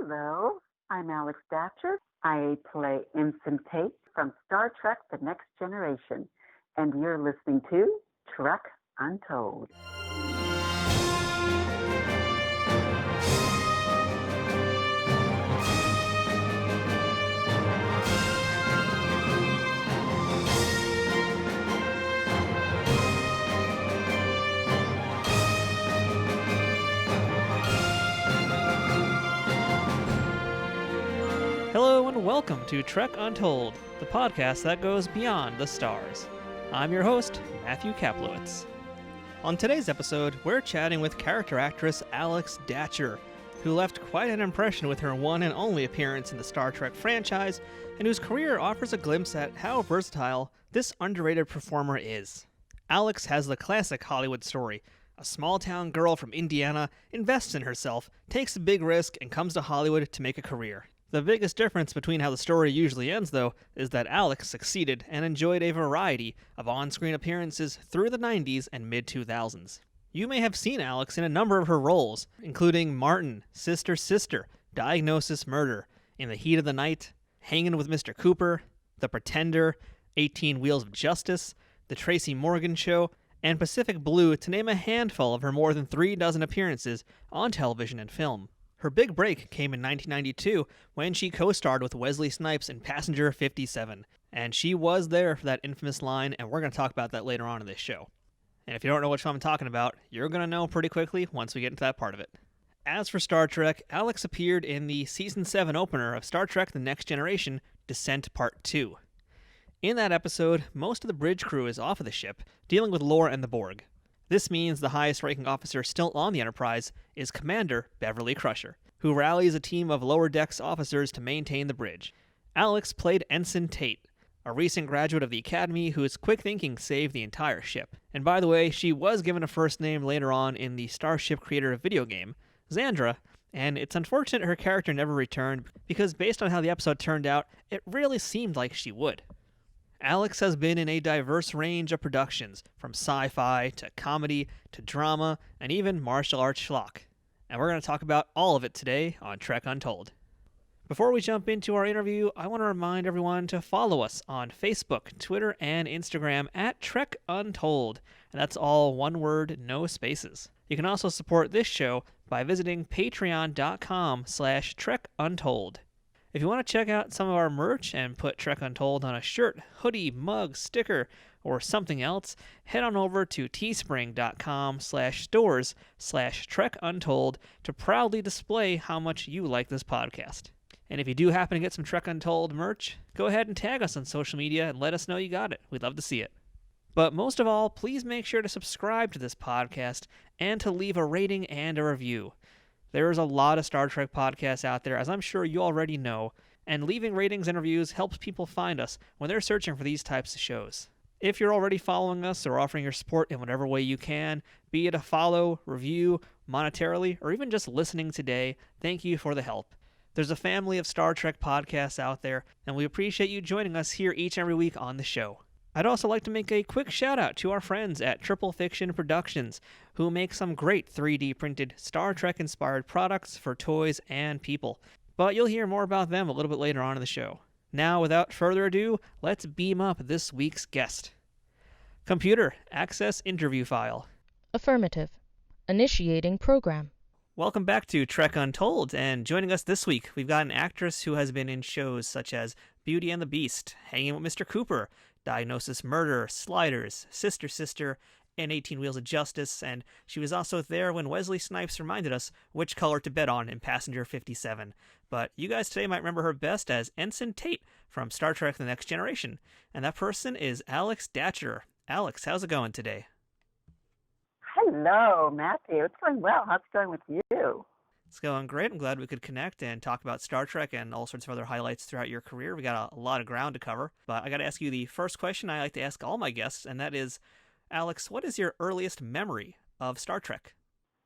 Hello, I'm Alex Datcher. I play Ensign Tait from Star Trek The Next Generation, and you're listening to Trek Untold. Hello and welcome to Trek Untold, the podcast that goes beyond the stars. I'm your host, Matthew Kaplowitz. On today's episode, we're chatting with character actress Alex Datcher, who left quite an impression with her one and only appearance in the Star Trek franchise, and whose career offers a glimpse at how versatile this underrated performer is. Alex has the classic Hollywood story. A small-town girl from Indiana invests in herself, takes a big risk, and comes to Hollywood to make a career. The biggest difference between how the story usually ends, though, is that Alex succeeded and enjoyed a variety of on-screen appearances through the 90s and mid-2000s. You may have seen Alex in a number of her roles, including Martin, Sister Sister, Diagnosis Murder, In the Heat of the Night, Hangin' with Mr. Cooper, The Pretender, 18 Wheels of Justice, The Tracy Morgan Show, and Pacific Blue, to name a handful of her more than 3 dozen appearances on television and film. Her big break came in 1992 when she co-starred with Wesley Snipes in Passenger 57, and she was there for that infamous line, and we're going to talk about that later on in this show. And if you don't know which one I'm talking about, you're going to know pretty quickly once we get into that part of it. As for Star Trek, Alex appeared in the Season 7 opener of Star Trek The Next Generation, Descent Part 2. In that episode, most of the bridge crew is off of the ship, dealing with Lore and the Borg. This means the highest-ranking officer still on the Enterprise is Commander Beverly Crusher, who rallies a team of lower decks officers to maintain the bridge. Alex played Ensign Tait, a recent graduate of the Academy whose quick thinking saved the entire ship. And by the way, she was given a first name later on in the Starship Creator video game, Xandra, and it's unfortunate her character never returned because based on how the episode turned out, it really seemed like she would. Alex has been in a diverse range of productions, from sci-fi to comedy to drama and even martial arts schlock. And we're going to talk about all of it today on Trek Untold. Before we jump into our interview, I want to remind everyone to follow us on Facebook, Twitter, and Instagram at Trek Untold. And that's all one word, no spaces. You can also support this show by visiting patreon.com/Trek Untold. If you want to check out some of our merch and put Trek Untold on a shirt, hoodie, mug, sticker, or something else, head on over to teespring.com/stores/Trek Untold to proudly display how much you like this podcast. And if you do happen to get some Trek Untold merch, go ahead and tag us on social media and let us know you got it. We'd love to see it. But most of all, please make sure to subscribe to this podcast and to leave a rating and a review. There's a lot of Star Trek podcasts out there, as I'm sure you already know, and leaving ratings and reviews helps people find us when they're searching for these types of shows. If you're already following us or offering your support in whatever way you can, be it a follow, review, monetarily, or even just listening today, thank you for the help. There's a family of Star Trek podcasts out there, and we appreciate you joining us here each and every week on the show. I'd also like to make a quick shout out to our friends at Triple Fiction Productions, who make some great 3D printed Star Trek inspired products for toys and people. But you'll hear more about them a little bit later on in the show. Now, without further ado, let's beam up this week's guest. Computer, access interview file. Affirmative. Initiating program. Welcome back to Trek Untold, and joining us this week, we've got an actress who has been in shows such as Beauty and the Beast, Hanging with Mr. Cooper, Diagnosis Murder, Sliders, Sister Sister, and 18 Wheels of Justice, and she was also there when Wesley Snipes reminded us which color to bet on in Passenger 57. But you guys today might remember her best as Ensign Tait from Star Trek The Next Generation, and that person is Alex Datcher. Alex, how's it going today? Hello, Matthew. It's going well. How's it going with you? It's going great. I'm glad we could connect and talk about Star Trek and all sorts of other highlights throughout your career. We got a lot of ground to cover, but I got to ask you the first question I like to ask all my guests, and that is, Alex, what is your earliest memory of Star Trek?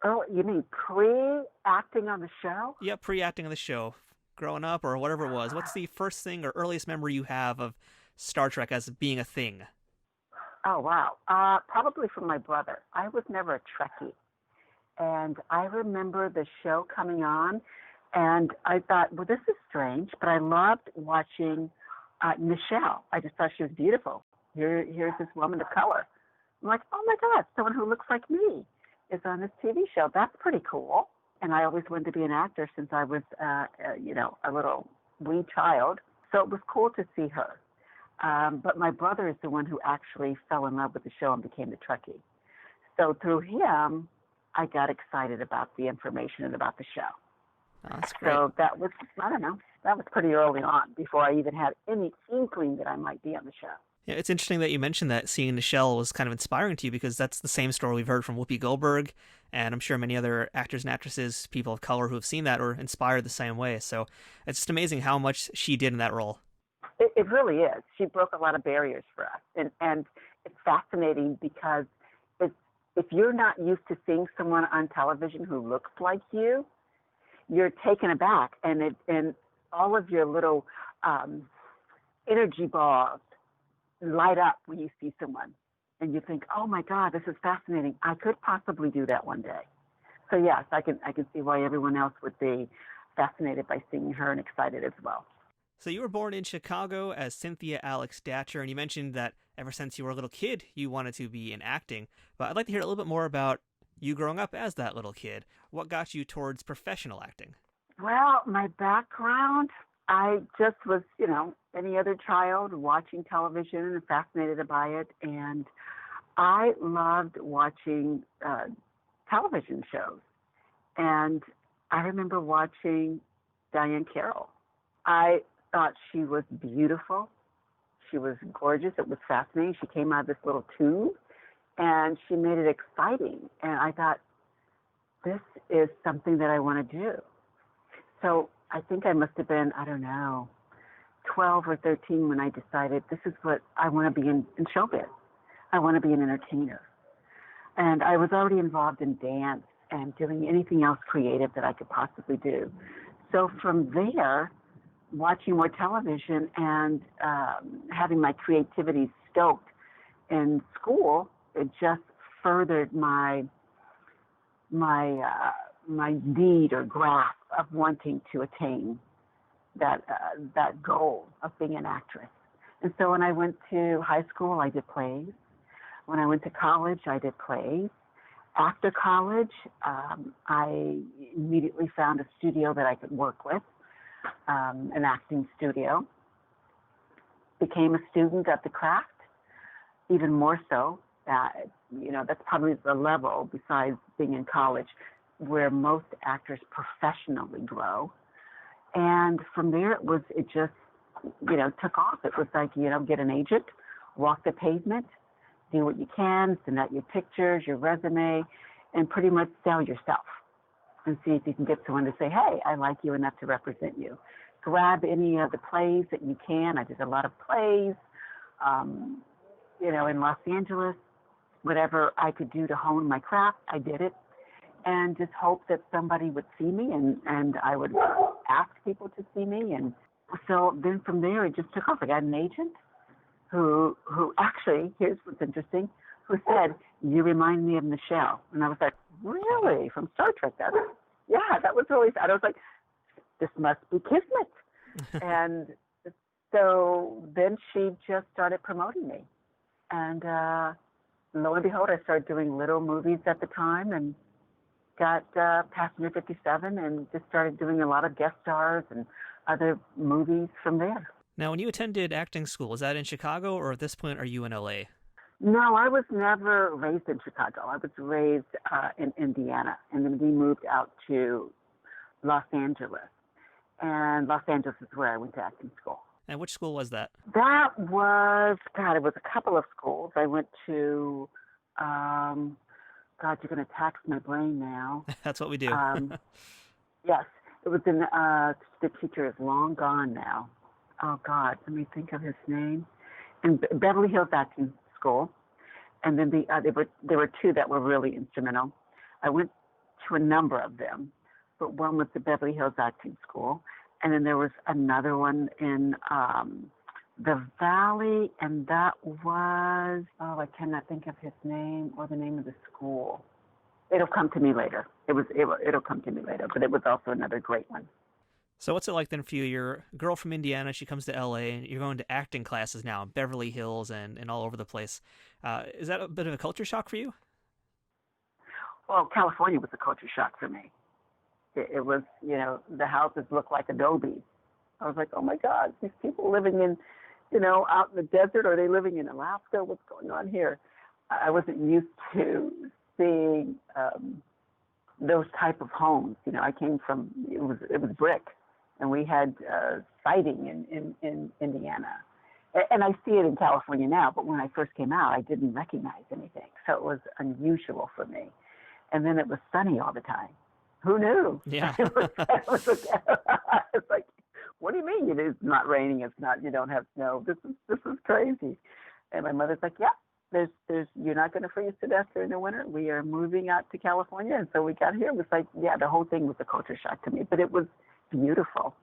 Oh, you mean pre-acting on the show? Yeah, pre-acting on the show, growing up or whatever it was. What's the first thing or earliest memory you have of Star Trek as being a thing? Oh, wow. Probably from my brother. I was never a Trekkie. And I remember the show coming on, And I thought, well, this is strange, but I loved watching Nichelle. I just thought she was beautiful. Here's this woman of color. I'm like, oh my God, someone who looks like me is on this TV show. That's pretty cool. And I always wanted to be an actor since I was, a little wee child. So it was cool to see her. But my brother is the one who actually fell in love with the show and became the Trekkie. So through him, I got excited about the information and about the show. Oh, that's great. So that was, I don't know, that was pretty early on before I even had any inkling that I might be on the show. Yeah, it's interesting that you mentioned that seeing Nichelle was kind of inspiring to you, because that's the same story we've heard from Whoopi Goldberg, and I'm sure many other actors and actresses, people of color who have seen that, are inspired the same way. So it's just amazing how much she did in that role. It really is. She broke a lot of barriers for us. And it's fascinating because if you're not used to seeing someone on television who looks like you, you're taken aback, and all of your little energy balls light up when you see someone. And you think, oh my God, this is fascinating. I could possibly do that one day. So yes, I can see why everyone else would be fascinated by seeing her and excited as well. So you were born in Chicago as Cynthia Alex Datcher, and you mentioned that ever since you were a little kid, you wanted to be in acting. But I'd like to hear a little bit more about you growing up as that little kid. What got you towards professional acting? Well, my background, I just was, any other child watching television and fascinated by it. And I loved watching television shows. And I remember watching Diane Carroll. I thought she was beautiful. She was gorgeous. It was fascinating. She came out of this little tube, and she made it exciting. And I thought, this is something that I want to do. So I think I must have been, 12 or 13 when I decided this is what I want to be in showbiz. I want to be an entertainer. And I was already involved in dance and doing anything else creative that I could possibly do. So from there, watching more television and having my creativity stoked in school, it just furthered my need or grasp of wanting to attain that goal of being an actress. And so when I went to high school, I did plays. When I went to college, I did plays. After college, I immediately found a studio that I could work with, an acting studio. Became a student of the craft, even more so. That's probably the level, besides being in college, where most actors professionally grow. And from there, it just took off. It was like, get an agent, walk the pavement, do what you can, send out your pictures, your resume, and pretty much sell yourself and see if you can get someone to say, hey, I like you enough to represent you. Grab any of the plays that you can. I did a lot of plays, in Los Angeles. Whatever I could do to hone my craft, I did it. And just hope that somebody would see me, and I would ask people to see me. And so then from there, it just took off. I got an agent who actually, here's what's interesting, who said, you remind me of Nichelle. And I was like, really? From Star Trek? That was really sad. I was like, this must be kismet. And so then she just started promoting me. And lo and behold, I started doing little movies at the time and got Passenger 57 and just started doing a lot of guest stars and other movies from there. Now, when you attended acting school, is that in Chicago, or at this point are you in LA? No, I was never raised in Chicago. I was raised in Indiana, and then we moved out to Los Angeles. And Los Angeles is where I went to acting school. And which school was that? That was, it was a couple of schools. I went to, you're going to tax my brain now. That's what we do. Yes, it was in, the teacher is long gone now. Oh, God, let me think of his name. In Beverly Hills Acting School. And then there were two that were really instrumental. I went to a number of them, but one was the Beverly Hills Acting School. And then there was another one in the Valley, and that was, I cannot think of his name or the name of the school. It'll come to me later. It'll come to me later, but it was also another great one. So what's it like then for you? You're a girl from Indiana. She comes to L.A. and you're going to acting classes now in Beverly Hills and all over the place. Is that a bit of a culture shock for you? Well, California was a culture shock for me. It was, the houses looked like adobe. I was like, oh my God, these people living in, out in the desert, are they living in Alaska? What's going on here? I wasn't used to seeing those type of homes. I came from, it was brick, and we had siding in Indiana. And I see it in California now, but when I first came out, I didn't recognize anything. So it was unusual for me. And then it was sunny all the time. Who knew? Yeah. It's like, what do you mean it's not raining? It's not, you don't have snow. This is crazy. And my mother's like, yeah, you're not going to freeze to death during the winter. We are moving out to California. And so we got here. It was like, yeah, the whole thing was a culture shock to me, but it was beautiful.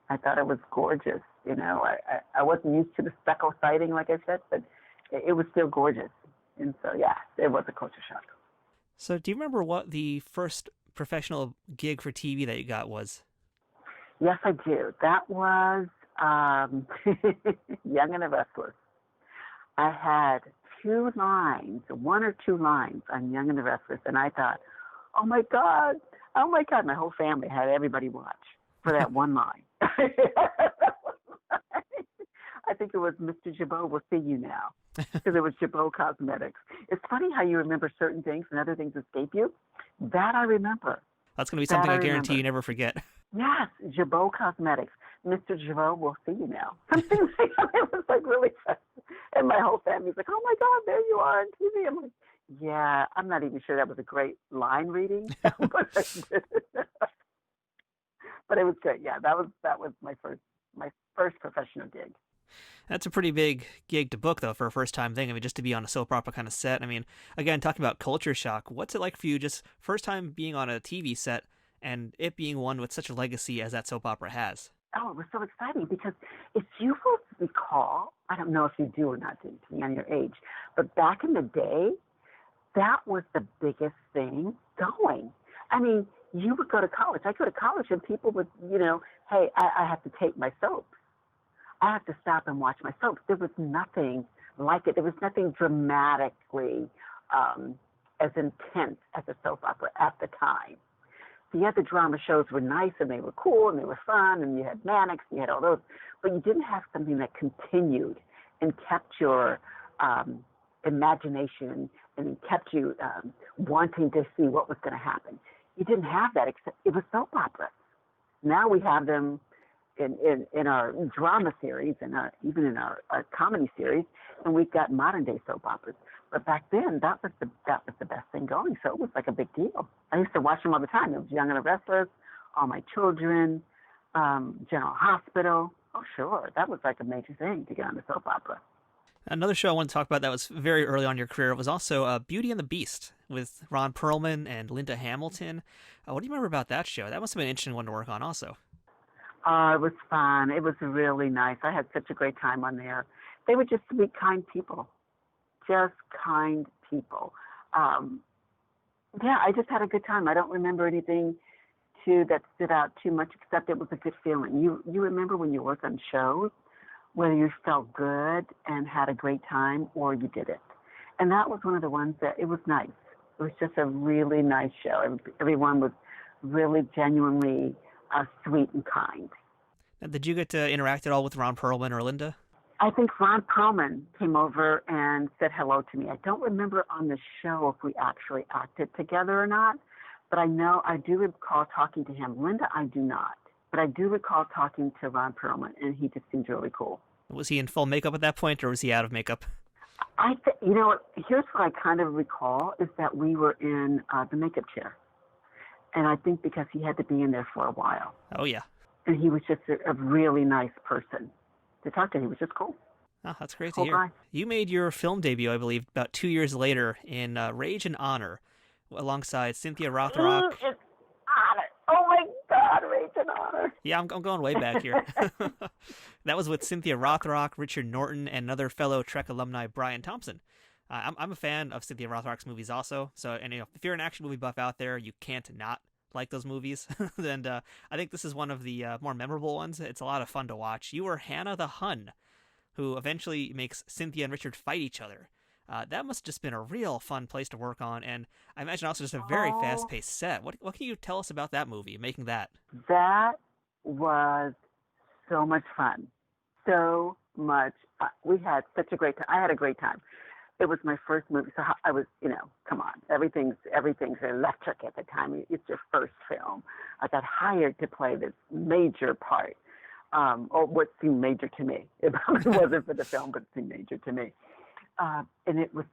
I thought it was gorgeous. I wasn't used to the stucco siding, like I said, but it was still gorgeous. And so, yeah, it was a culture shock. So do you remember what the first professional gig for TV that you got was? Yes, I do. That was Young and The Restless. I had one or two lines on Young and The Restless, and I thought, oh my God. My whole family had everybody watch for that one line. I think it was Mr. Jabot will see you now, because it was Jabot Cosmetics. It's funny how you remember certain things and other things escape you. That I remember. That's going to be something I guarantee you never forget. Yes, Jabot Cosmetics. Mr. Jabot will see you now. Something like that. It was like really fast. And my whole family's like, oh my God, there you are on TV. I'm like, yeah, I'm not even sure that was a great line reading. But it was great. Yeah, that was my first professional gig. That's a pretty big gig to book, though, for a first-time thing. I mean, just to be on a soap opera kind of set. I mean, again, talking about culture shock, what's it like for you just first time being on a TV set and it being one with such a legacy as that soap opera has? Oh, it was so exciting because if you will recall, I don't know if you do or not, depending on your age, but back in the day, that was the biggest thing going. I mean, you would go to college. I go to college and people would, hey, I have to take my soaps. I have to stop and watch my soaps. There was nothing like it. There was nothing dramatically as intense as a soap opera at the time. The other drama shows were nice and they were cool and they were fun and you had Mannix and you had all those, but you didn't have something that continued and kept your imagination and kept you wanting to see what was going to happen. You didn't have that except it was soap operas. Now we have them in our drama series and even in our comedy series, and we've got modern day soap operas. But back then, that was the best thing going. So it was like a big deal. I used to watch them all the time. It was Young and The Restless, All My Children, General Hospital. Oh, sure, that was like a major thing to get on the soap opera. Another show I want to talk about that was very early on in your career was also Beauty and the Beast with Ron Perlman and Linda Hamilton. What do you remember about that show? That must have been an interesting one to work on also. It was fun. It was really nice. I had such a great time on there. They were just sweet, kind people. Just kind people. Yeah, I just had a good time. I don't remember anything that stood out too much, except it was a good feeling. You remember when you work on shows, whether you felt good and had a great time or you didn't. And that was one of the ones that it was nice. It was just a really nice show. Everyone was really genuinely sweet and kind. Now, did you get to interact at all with Ron Perlman or Linda? I think Ron Perlman came over and said hello to me. I don't remember on the show if we actually acted together or not, but I do recall talking to him. Linda, I do not, but I do recall talking to Ron Perlman, and he just seemed really cool. Was he in full makeup at that point, or was he out of makeup? Here's what I kind of recall is that we were in the makeup chair. And I think because he had to be in there for a while. Oh, yeah. And he was just a really nice person to talk to. He was just cool. Oh, that's great to hear. Guy. You made your film debut, I believe, about 2 years later in Rage and Honor alongside Cynthia Rothrock. It's Honor. Oh, my God, Rage and Honor. Yeah, I'm going way back here. That was with Cynthia Rothrock, Richard Norton, and another fellow Trek alumni, Brian Thompson. I'm a fan of Cynthia Rothrock's movies also. So, and if you're an action movie buff out there, you can't not like those movies, and I think this is one of the more memorable ones. It's a lot of fun to watch. You were Hannah the Hun, who eventually makes Cynthia and Richard fight each other. That must have just been a real fun place to work on, and I imagine also just a very fast-paced set. What can you tell us about that movie, making that? That was so much fun. So much. We had such a great time. I had a great time. It was my first movie, so I was, come on, everything's electric at the time. It's your first film. I got hired to play this major part, or what seemed major to me. It probably wasn't for the film, but it seemed major to me. And I was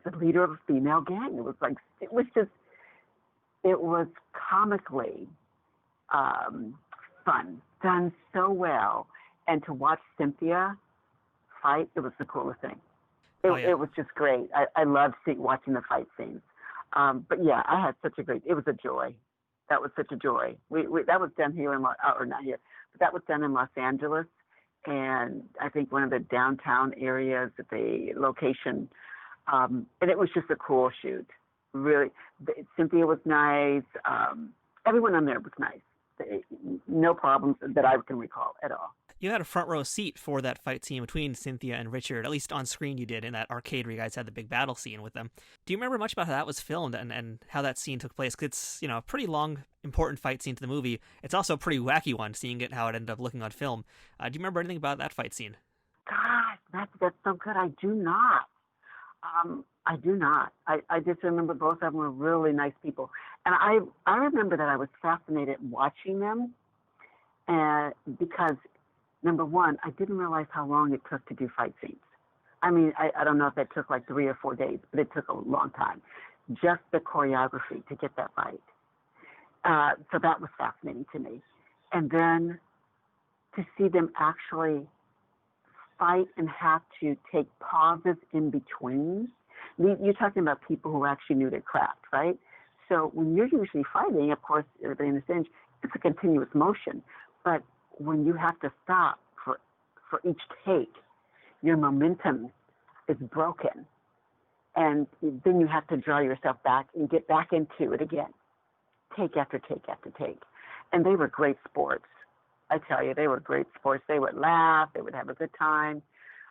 the leader of a female gang. It was comically fun, done so well. And to watch Cynthia fight, it was the coolest thing. It was just great. I loved watching the fight scenes. But yeah, I had it was a joy. That was such a joy. That was done here not here, but that was done in Los Angeles. And I think one of the downtown areas at the location. And it was just a cool shoot. Really, Cynthia was nice. Everyone on there was nice. No problems that I can recall at all. You had a front row seat for that fight scene between Cynthia and Richard, at least on screen you did, in that arcade where you guys had the big battle scene with them. Do you remember much about how that was filmed and how that scene took place? 'Cause it's, a pretty long, important fight scene to the movie. It's also a pretty wacky one, seeing how it ended up looking on film. Do you remember anything about that fight scene? God, that's so good. I do not. I do not. I just remember both of them were really nice people. And I remember that I was fascinated watching them, because number one, I didn't realize how long it took to do fight scenes. I mean, I don't know if it took like 3 or 4 days, but it took a long time. Just the choreography to get that fight. So that was fascinating to me. And then to see them actually fight and have to take pauses in between. You're talking about people who actually knew their craft, right? So when you're usually fighting, of course, everybody understands, it's a continuous motion. But when you have to stop for each take, your momentum is broken. And then you have to draw yourself back and get back into it again, take after take after take. And they were great sports. I tell you, they were great sports. They would laugh. They would have a good time.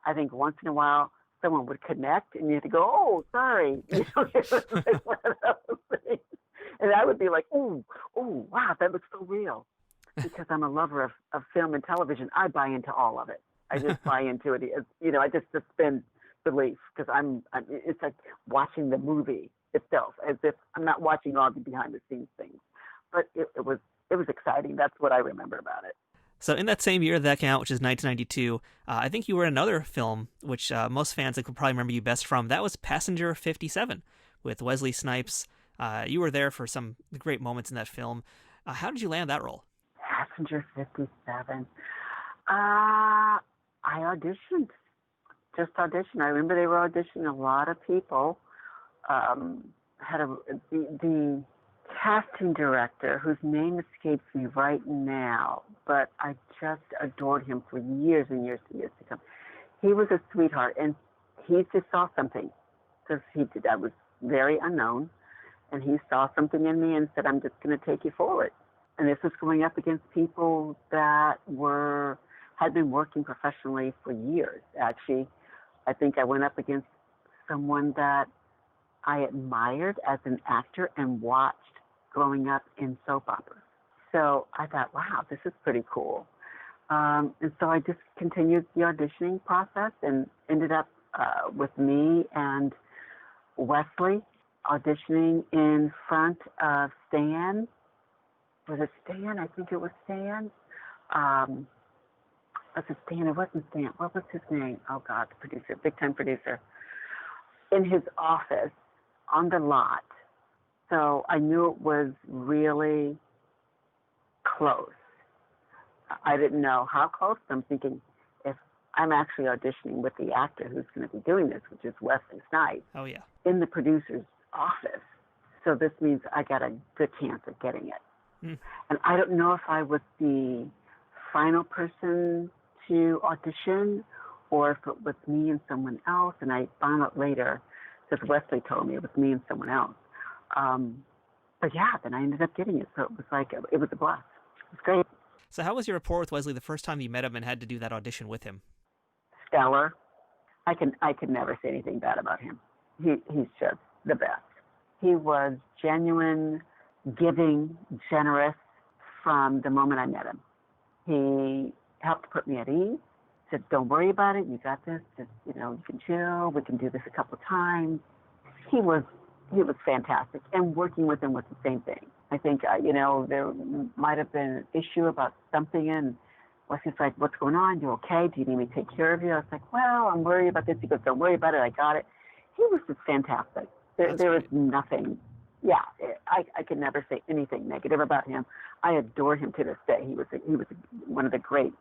I think once in a while, someone would connect, and you had to go, "Oh, sorry." It was like one of those things. And I would be like, "Oh, wow, that looks so real." Because I'm a lover of film and television, I buy into all of it. I just buy into it. I just suspend belief, because it's like watching the movie itself, as if I'm not watching all the behind-the-scenes things. But it was exciting. That's what I remember about it. So in that same year that came out, which is 1992, I think you were in another film, which most fans could probably remember you best from. That was Passenger 57 with Wesley Snipes. You were there for some great moments in that film. How did you land that role? Passenger 57. I auditioned. Just auditioned. I remember they were auditioning a lot of people. The casting director, whose name escapes me right now, but I just adored him for years and years and years to come. He was a sweetheart, and he just saw something, because I was very unknown, and he saw something in me and said, "I'm just going to take you forward." And this was going up against people that had been working professionally for years. Actually, I think I went up against someone that I admired as an actor and watched growing up in soap operas. So I thought, wow, this is pretty cool. And so I just continued the auditioning process and ended up with me and Wesley auditioning in front of Stan. Was it Stan? I think it was Stan. Was it Stan? It wasn't Stan. What was his name? Oh, God, the producer, big-time producer. In his office on the lot. So I knew it was really close. I didn't know how close. I'm thinking, if I'm actually auditioning with the actor who's going to be doing this, which is Wesley Snipes. Oh, yeah. In the producer's office. So this means I got a good chance of getting it. Mm. And I don't know if I was the final person to audition or if it was me and someone else. And I found out later, because Wesley told me it was me and someone else. but yeah, then I ended up getting it. So it was like, it was a blast. It was great. So how was your rapport with Wesley the first time you met him and had to do that audition with him? Stellar. I could never say anything bad about him. He's just the best. He was genuine, giving, generous from the moment I met him. He helped put me at ease, said, don't worry about it, you got this, just, you can chill, we can do this a couple of times. He was fantastic, and working with him was the same thing. I think, there might have been an issue about something, and Wesley's like, what's going on? You okay? Do you need me to take care of you? I was like, well, I'm worried about this. He goes, don't worry about it, I got it. He was just fantastic. There was nothing. Yeah, I could never say anything negative about him. I adore him to this day. He was one of the great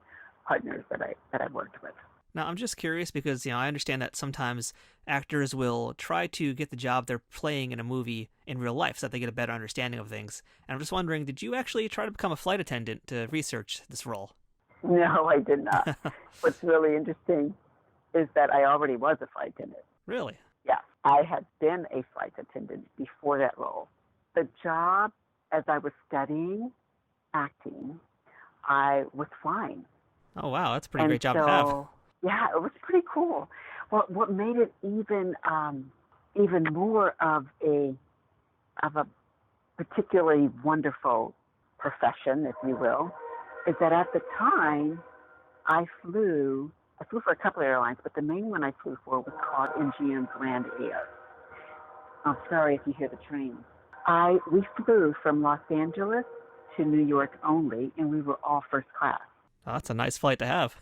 partners that I worked with. Now, I'm just curious because, I understand that sometimes actors will try to get the job they're playing in a movie in real life so that they get a better understanding of things. And I'm just wondering, did you actually try to become a flight attendant to research this role? No, I did not. What's really interesting is that I already was a flight attendant. Really? Yeah, I had been a flight attendant before that role. The job, as I was studying acting, I was flying. Oh, wow, that's a pretty great job to have. Yeah, it was pretty cool. Well, what made it even more of a particularly wonderful profession, if you will, is that at the time I flew for a couple of airlines, but the main one I flew for was called NGM Grand Air. I'm sorry if you hear the train. We flew from Los Angeles to New York only, and we were all first class. Oh, that's a nice flight to have.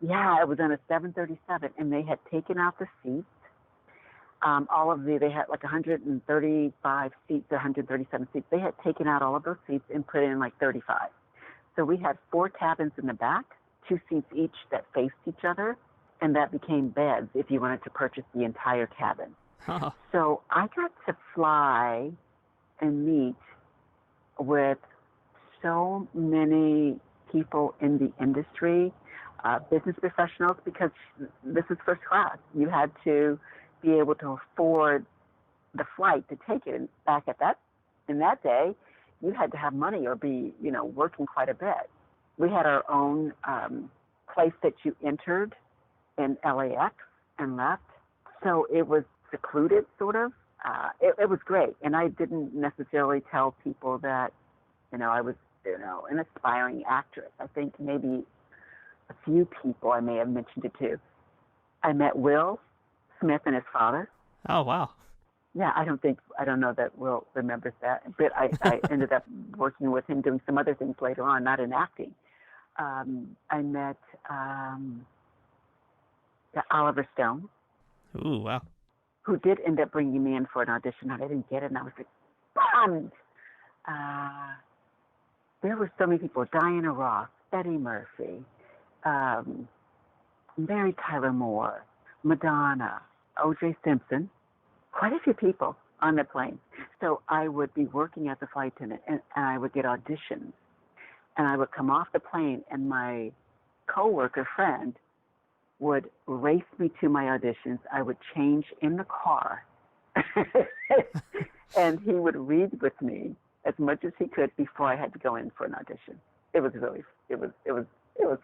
Yeah, it was on a 737, and they had taken out the seats. They had like 135 seats, 137 seats. They had taken out all of those seats and put in like 35. So we had 4 cabins in the back, 2 seats each that faced each other, and that became beds if you wanted to purchase the entire cabin. Huh. So I got to fly and meet with so many people in the industry, business professionals, because this is first class. You had to be able to afford the flight to take it. And back in that day, you had to have money or be, working quite a bit. We had our own place that you entered in LAX and left. So it was secluded, sort of. It was great. And I didn't necessarily tell people that, I was, an aspiring actress. I think maybe a few people I may have mentioned it to. I met Will Smith and his father. Oh, wow. Yeah, I don't know that Will remembers that, but I ended up working with him doing some other things later on, not in acting. I met Oliver Stone. Ooh, wow. Who did end up bringing me in for an audition, and I didn't get it, and I was like, bummed. There were so many people, Diana Ross, Eddie Murphy, Mary Tyler Moore, Madonna, O.J. Simpson, quite a few people on the plane. So I would be working as a flight attendant, and I would get auditions. And I would come off the plane, and my coworker friend would race me to my auditions. I would change in the car, and he would read with me as much as he could before I had to go in for an audition. It was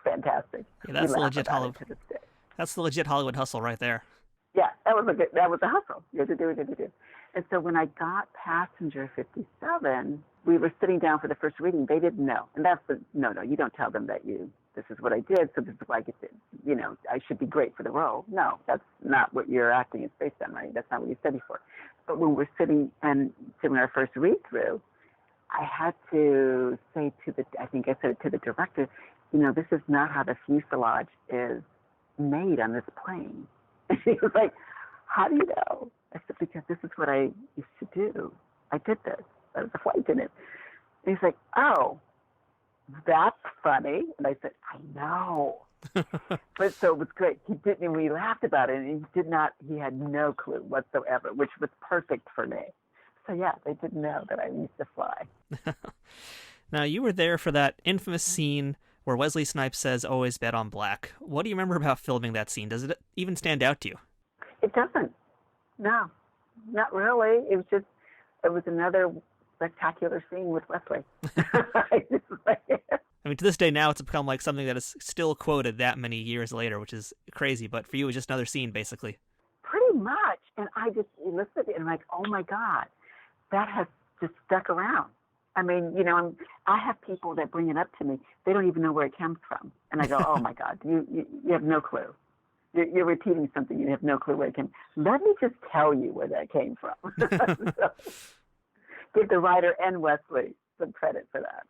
fantastic. Yeah, that's the legit Hollywood. That's the legit Hollywood hustle right there. Yeah, that was a hustle. You had to do. And so when I got Passenger 57, we were sitting down for the first reading. They didn't know. And that's no, you don't tell them that this is what I did, so this is what I get to, I should be great for the role. No, that's not what your acting is based on, right? That's not what you study for. But when we're sitting and doing our first read-through, I had to say I think I said it to the director, this is not how the fuselage is made on this plane. And he was like, how do you know? I said, because this is what I used to do. I did this. I was a flight attendant. And he's like, oh, that's funny. And I said, I know. But so it was great. We laughed about it, and he had no clue whatsoever, which was perfect for me. So yeah, they didn't know that I used to fly. Now, you were there for that infamous scene where Wesley Snipes says, always bet on black. What do you remember about filming that scene? Does it even stand out to you? It doesn't. No, not really. It was another spectacular scene with Wesley. I mean, to this day now, it's become like something that is still quoted that many years later, which is crazy. But for you, it's just another scene, basically. Pretty much. And I just listened to it and I'm like, oh my God, that has just stuck around. I mean, I have people that bring it up to me. They don't even know where it comes from. And I go, oh my God, you have no clue. You're repeating something. You have no clue where it came from. Let me just tell you where that came from. So, give the writer and Wesley some credit for that.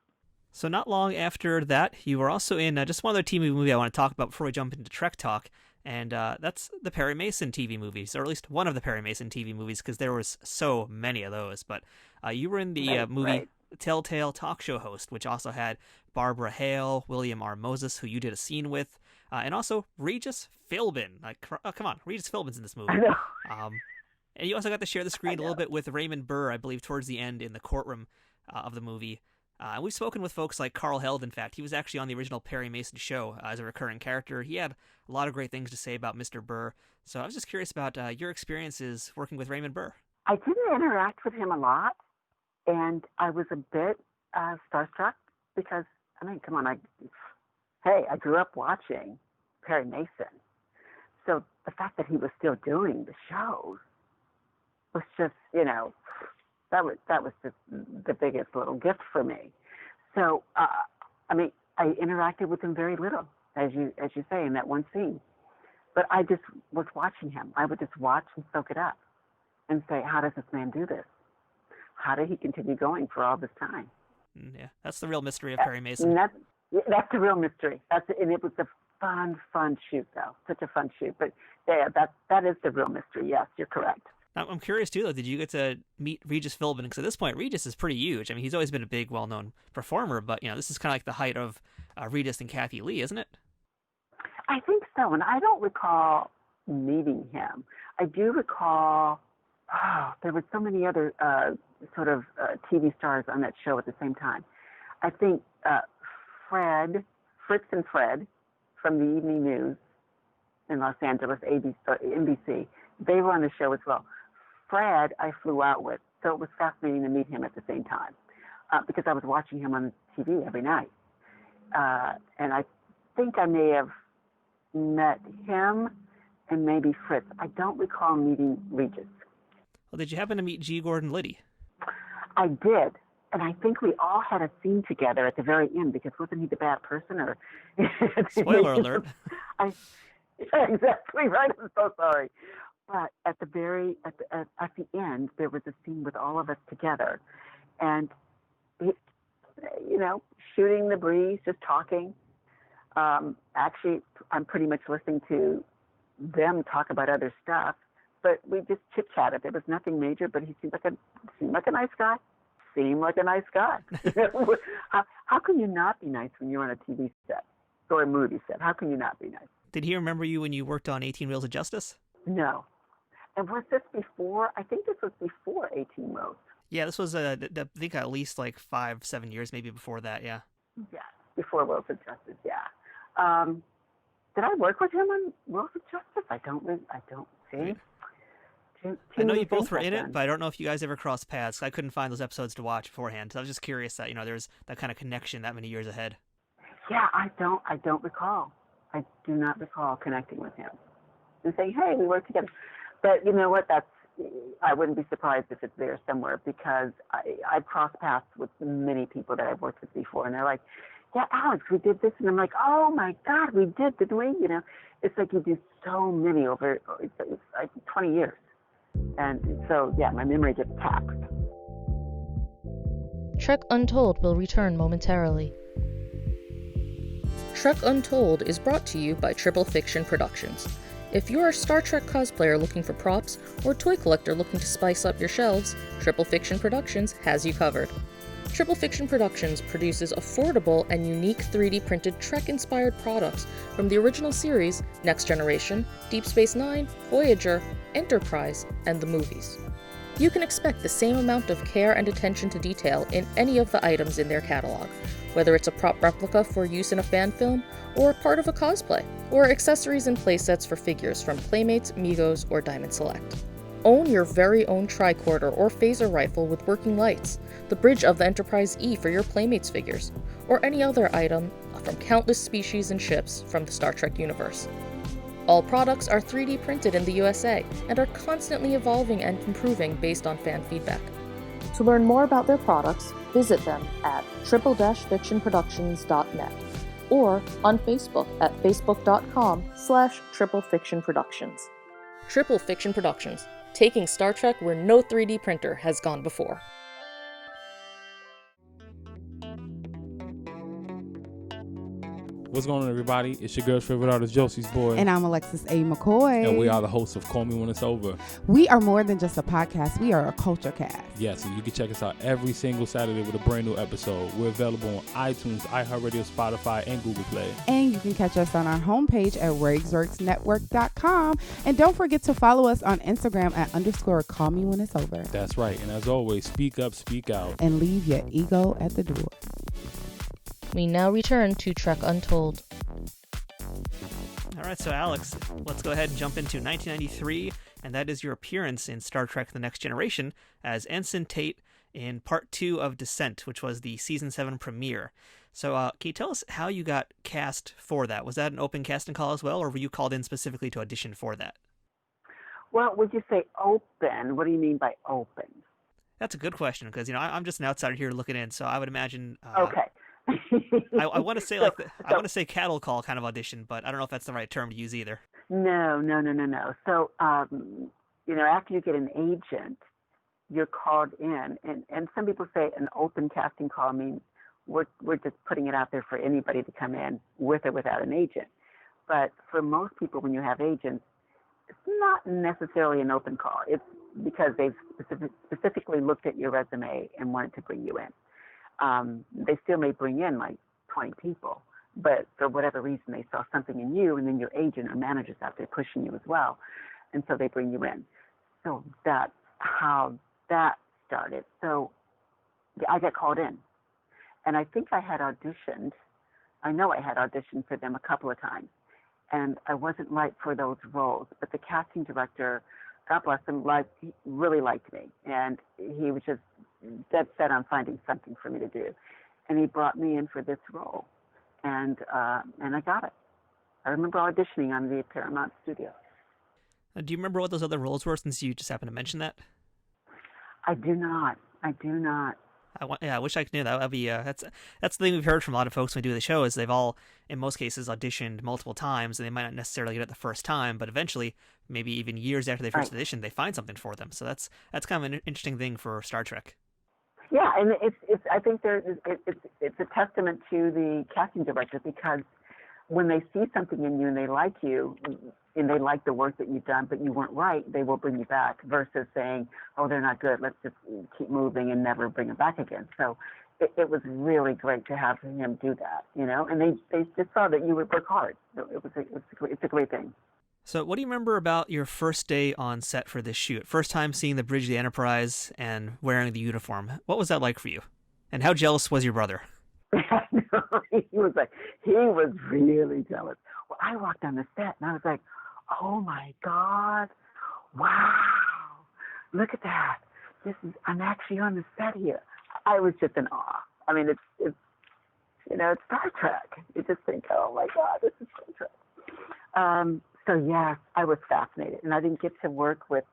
So not long after that, you were also in just one other TV movie I want to talk about before we jump into Trek talk, and that's the Perry Mason TV movies, or at least one of the Perry Mason TV movies, because there was so many of those. But you were in the movie Telltale Talk Show Host, which also had Barbara Hale, William R. Moses, who you did a scene with, and also Regis Philbin. Like, come on, Regis Philbin's in this movie. I know. And you also got to share the screen a little bit with Raymond Burr, I believe, towards the end in the courtroom of the movie. We've spoken with folks like Carl Held, in fact. He was actually on the original Perry Mason show as a recurring character. He had a lot of great things to say about Mr. Burr. So I was just curious about your experiences working with Raymond Burr. I didn't interact with him a lot, and I was a bit starstruck because, I mean, come on, I grew up watching Perry Mason. So the fact that he was still doing the shows was just, that was just the biggest little gift for me. So, I mean, I interacted with him very little, as you say, in that one scene. But I just was watching him. I would just watch and soak it up and say, how does this man do this? How did he continue going for all this time? Yeah, that's the real mystery of Perry Mason. That's the real mystery. And it was a fun shoot, though. Such a fun shoot. But yeah, that is the real mystery. Yes, you're correct. Now, I'm curious, too, though, did you get to meet Regis Philbin? Because at this point, Regis is pretty huge. I mean, he's always been a big, well-known performer, but, this is kind of like the height of Regis and Kathy Lee, isn't it? I think so, and I don't recall meeting him. I do recall, there were so many other TV stars on that show at the same time. I think Fritz and Fred from the Evening News in Los Angeles, NBC, they were on the show as well. Fred, I flew out with, so it was fascinating to meet him at the same time because I was watching him on TV every night. And I think I may have met him and maybe Fritz. I don't recall meeting Regis. Well, did you happen to meet G. Gordon Liddy? I did. And I think we all had a scene together at the very end because wasn't he the bad person? Or Spoiler alert. Yeah, exactly right. I'm so sorry. But at the end, there was a scene with all of us together, and shooting the breeze, just talking. Actually, I'm pretty much listening to them talk about other stuff, but we just chit chatted. There was nothing major, but he seemed like a nice guy. How can you not be nice when you're on a TV set or a movie set? How can you not be nice? Did he remember you when you worked on 18 Wheels of Justice? No. And was this before? I think this was before 18 Wheels. Yeah, this was, I think, at least like 5-7 years maybe before that, yeah. Yeah, before Wheels of Justice, yeah. Did I work with him on Wheels of Justice? I don't see. Right. I know you both were in it, but I don't know if you guys ever crossed paths. I couldn't find those episodes to watch beforehand. So I was just curious that, there's that kind of connection that many years ahead. Yeah, I don't recall. I do not recall connecting with him and saying, hey, we worked together. But you know what? I wouldn't be surprised if it's there somewhere because I've crossed paths with many people that I've worked with before, and they're like, yeah, Alex, we did this. And I'm like, oh, my God, we didn't we? It's like you do so many over it's like 20 years. And so, yeah, my memory gets taxed. Trek Untold will return momentarily. Trek Untold is brought to you by Triple Fiction Productions. If you're a Star Trek cosplayer looking for props or toy collector looking to spice up your shelves, Triple Fiction Productions has you covered. Triple Fiction Productions produces affordable and unique 3D printed Trek-inspired products from the original series, Next Generation, Deep Space Nine, Voyager, Enterprise, and the movies. You can expect the same amount of care and attention to detail in any of the items in their catalog, whether it's a prop replica for use in a fan film, or a part of a cosplay, or accessories and playsets for figures from Playmates, Migos, or Diamond Select. Own your very own tricorder or phaser rifle with working lights, the bridge of the Enterprise E for your Playmates figures, or any other item from countless species and ships from the Star Trek universe. All products are 3D printed in the USA and are constantly evolving and improving based on fan feedback. To learn more about their products, visit them at triple-fictionproductions.net or on Facebook at facebook.com/triplefictionproductions. Triple Fiction Productions, taking Star Trek where no 3D printer has gone before. What's going on, everybody? It's your girl's favorite artist, Josie's boy. And I'm Alexis A. McCoy. And we are the hosts of Call Me When It's Over. We are more than just a podcast. We are a culture cast. Yes, and you can check us out every single Saturday with a brand new episode. We're available on iTunes, iHeartRadio, Spotify, and Google Play. And you can catch us on our homepage at rigsworksnetwork.com. And don't forget to follow us on Instagram at _Call Me When It's Over. That's right. And as always, speak up, speak out. And leave your ego at the door. We now return to Trek Untold. All right, so Alex, let's go ahead and jump into 1993, and that is your appearance in Star Trek The Next Generation as Ensign Tait in Part 2 of Descent, which was the Season 7 premiere. So can you tell us how you got cast for that? Was that an open casting call as well, or were you called in specifically to audition for that? Well, would you say open? What do you mean by open? That's a good question, because I'm just an outsider here looking in, so I would imagine... Okay. I want to say I want to say cattle call kind of audition, but I don't know if that's the right term to use either. No. So, after you get an agent, you're called in, and some people say an open casting call means we're just putting it out there for anybody to come in with or without an agent. But for most people, when you have agents, it's not necessarily an open call. It's because they've specifically looked at your resume and wanted to bring you in. They still may bring in like 20 people, but for whatever reason, they saw something in you, and then your agent or manager's out there pushing you as well. And so they bring you in. So that's how that started. So I got called in, and I think I had auditioned. I know I had auditioned for them a couple of times, and I wasn't right for those roles, but the casting director, God bless him, he really liked me, and he was just dead set on finding something for me to do, and he brought me in for this role, and I got it. I remember auditioning on the Paramount studio. Do you remember what those other roles were, since you just happened to mention that? I do not. I wish I knew that. That'd be that's the thing we've heard from a lot of folks when we do the show, is they've all, in most cases, auditioned multiple times, and they might not necessarily get it the first time, but eventually, maybe even years after they first auditioned, they find something for them. So that's kind of an interesting thing for Star Trek. Yeah, and it's I think it's a testament to the casting director, because when they see something in you and they like you and they like the work that you've done, but you weren't right, they will bring you back, versus saying, oh, they're not good, let's just keep moving and never bring them back again. So it was really great to have him do that, and they just saw that you would work hard. So it's a great thing. So what do you remember about your first day on set for this shoot? First time seeing the bridge of the Enterprise and wearing the uniform. What was that like for you? And how jealous was your brother? He was really jealous. Well, I walked on the set and I was like, oh my God, wow, look at that. I'm actually on the set here. I was just in awe. I mean, it's Star Trek. You just think, oh my God, this is Star Trek. So yes, I was fascinated, and I didn't get to work with,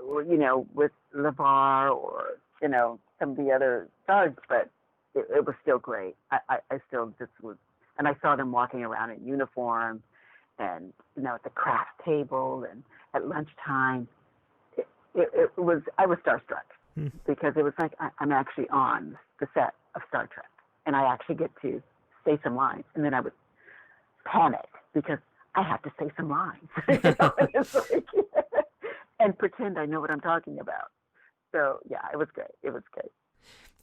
with LeVar or some of the other stars, but it was still great. I still just was, and I saw them walking around in uniform, and at the craft table and at lunchtime. I was starstruck because it was like I'm actually on the set of Star Trek, and I actually get to say some lines, and then I would panic because I have to say some lines, and pretend I know what I'm talking about. So yeah, it was great.